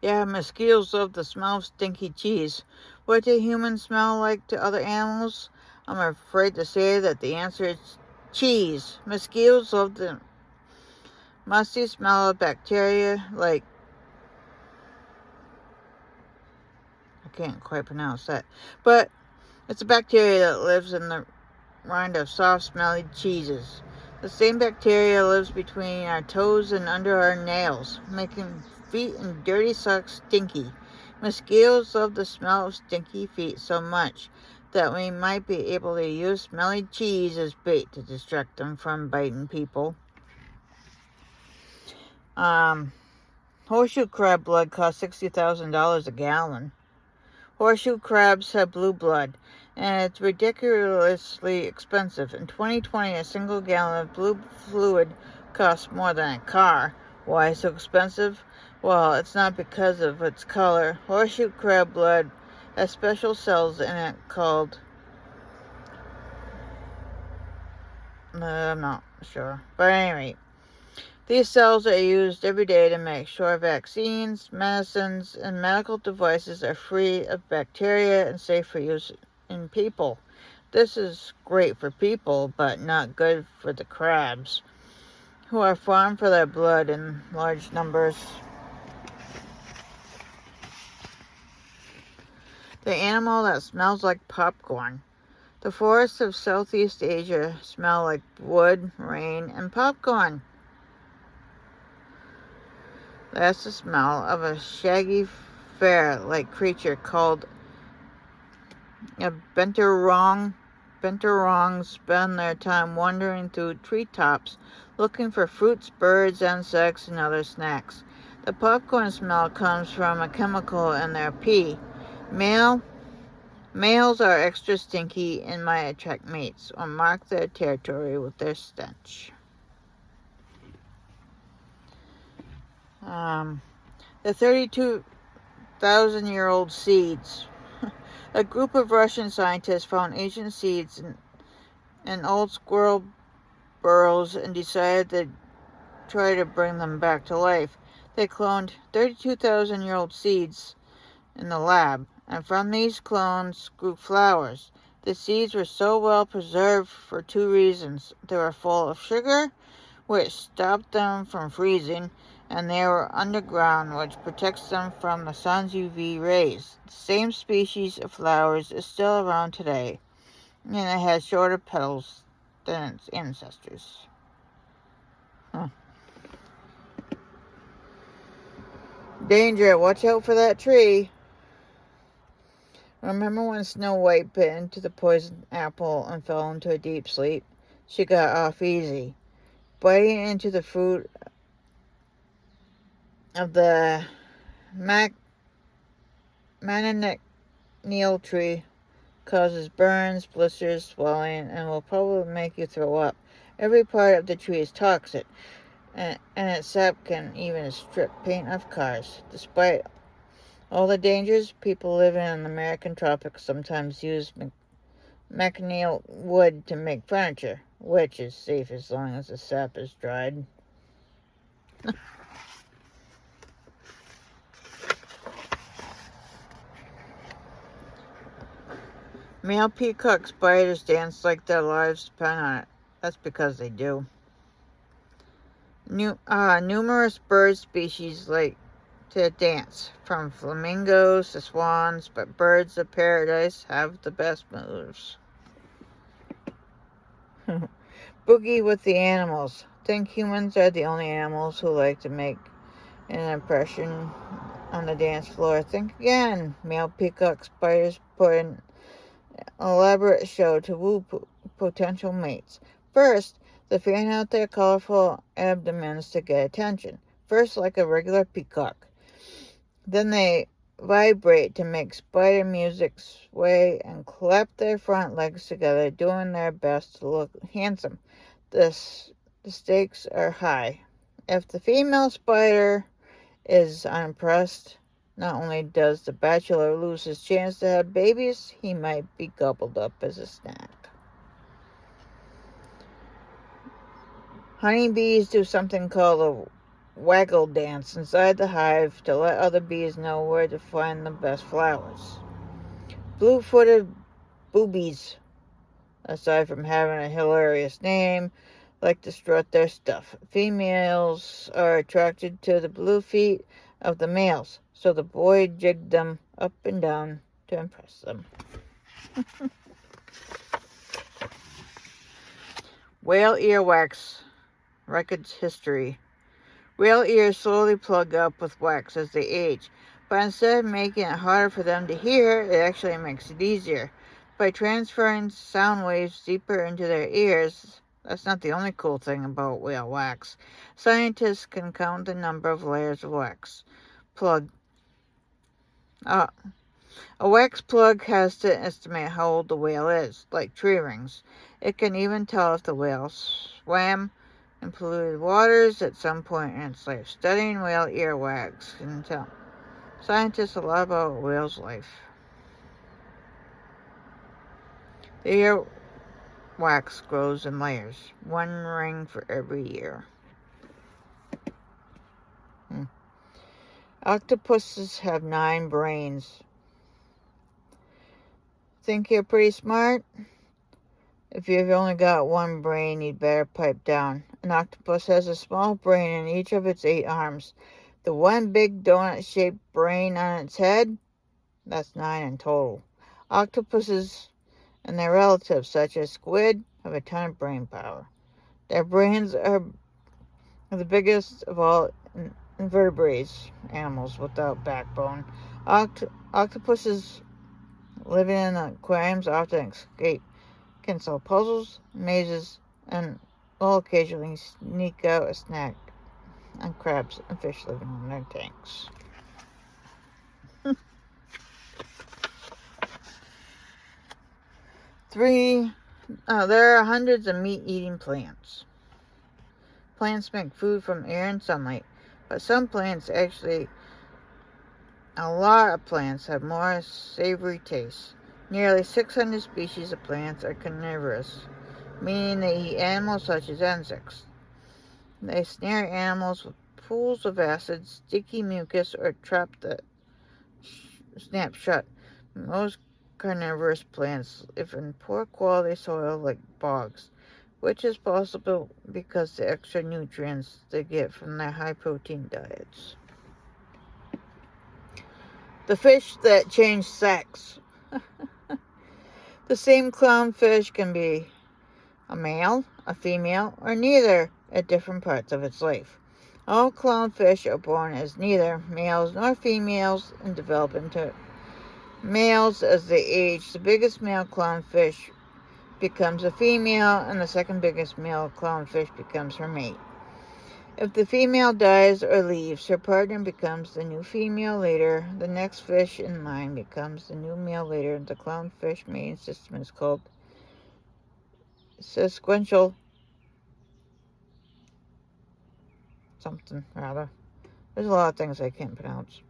Yeah, mosquitoes love the smell of stinky cheese. What do humans smell like to other animals? I'm afraid to say that the answer is cheese. Mosquitoes love the musty smell of bacteria like, I can't quite pronounce that, but it's a bacteria that lives in the rind of soft, smelly cheeses. The same bacteria lives between our toes and under our nails, making feet and dirty socks stinky. Mosquitoes love the smell of stinky feet so much that we might be able to use smelly cheese as bait to distract them from biting people. Horseshoe crab blood costs $60,000 a gallon. Horseshoe crabs have blue blood, and it's ridiculously expensive. In 2020, a single gallon of blue fluid costs more than a car. Why so expensive? Well, it's not because of its color. Horseshoe crab blood has special cells in it called... I'm not sure. But anyway, these cells are used every day to make sure vaccines, medicines, and medical devices are free of bacteria and safe for use in people. This is great for people, but not good for the crabs, who are farmed for their blood in large numbers. The animal that smells like popcorn. The forests of Southeast Asia smell like wood, rain, and popcorn. That's the smell of a shaggy ferret-like creature called a bentorong. Bentorongs spend their time wandering through treetops, looking for fruits, birds, insects, and other snacks. The popcorn smell comes from a chemical in their pee. Males are extra stinky and might attract mates or mark their territory with their stench. The 32,000-year-old seeds. A group of Russian scientists found ancient seeds in old squirrel burrows and decided to try to bring them back to life. They cloned 32,000-year-old seeds in the lab, and from these clones grew flowers. The seeds were so well preserved for two reasons. They were full of sugar, which stopped them from freezing, and they were underground, which protects them from the sun's UV rays. The same species of flowers is still around today, and it has shorter petals than its ancestors. Danger, watch out for that tree. Remember when Snow White bit into the poisoned apple and fell into a deep sleep? She got off easy. Biting into the fruit of the manantial tree causes burns, blisters, swelling, and will probably make you throw up. Every part of the tree is toxic, and its sap can even strip paint off cars. Despite all the dangers, people living in the American tropics sometimes use manchineel wood to make furniture, which is safe as long as the sap is dried. Male peacock spiders dance like their lives depend on it. That's because they do. Numerous bird species like to dance, from flamingos to swans, but birds of paradise have the best moves. Boogie with the animals. Think humans are the only animals who like to make an impression on the dance floor. Think again. Male peacock spiders put in elaborate show to woo potential mates. First, they fan out their colorful abdomens to get attention. First, like a regular peacock. Then they vibrate to make spider music, sway, and clap their front legs together, doing their best to look handsome. The stakes are high. If the female spider is unimpressed, not only does the bachelor lose his chance to have babies, he might be gobbled up as a snack. Honeybees do something called waggle dance inside the hive to let other bees know where to find the best flowers. Blue-footed boobies, aside from having a hilarious name, like to strut their stuff. Females are attracted to the blue feet of the males, so the boy jigged them up and down to impress them. Whale earwax records history. Whale ears slowly plug up with wax as they age, but instead of making it harder for them to hear, it actually makes it easier. By transferring sound waves deeper into their ears, that's not the only cool thing about whale wax. Scientists can count the number of layers of wax plug. A wax plug has to estimate how old the whale is, like tree rings. It can even tell if the whale swam in polluted waters at some point in its life. Studying whale earwax can tell scientists a lot about a whale's life. The earwax grows in layers, one ring for every year. Octopuses have 9 brains. Think you're pretty smart? If you've only got one brain, you'd better pipe down. An octopus has a small brain in each of its 8 arms. The one big donut-shaped brain on its head, that's 9 in total. Octopuses and their relatives, such as squid, have a ton of brain power. Their brains are the biggest of all invertebrates, animals without backbone. Octopuses living in aquariums often escape, can solve puzzles, mazes, and will occasionally sneak out a snack on crabs and fish living in their tanks. There are hundreds of meat-eating plants. Plants make food from air and sunlight, but a lot of plants have more savory tastes. Nearly 600 species of plants are carnivorous, meaning they eat animals such as insects. They snare animals with pools of acid, sticky mucus, or trap that snap shut. Most carnivorous plants live in poor quality soil like bogs, which is possible because of the extra nutrients they get from their high-protein diets. The fish that change sex. The same clownfish can be a male, a female, or neither at different parts of its life. All clownfish are born as neither males nor females and develop into males as they age. The biggest male clownfish becomes a female, and the second biggest male clownfish becomes her mate. If the female dies or leaves, her partner becomes the new female later. The next fish in line becomes the new male later. The clownfish mating system is called sequential something rather. There's a lot of things I can't pronounce.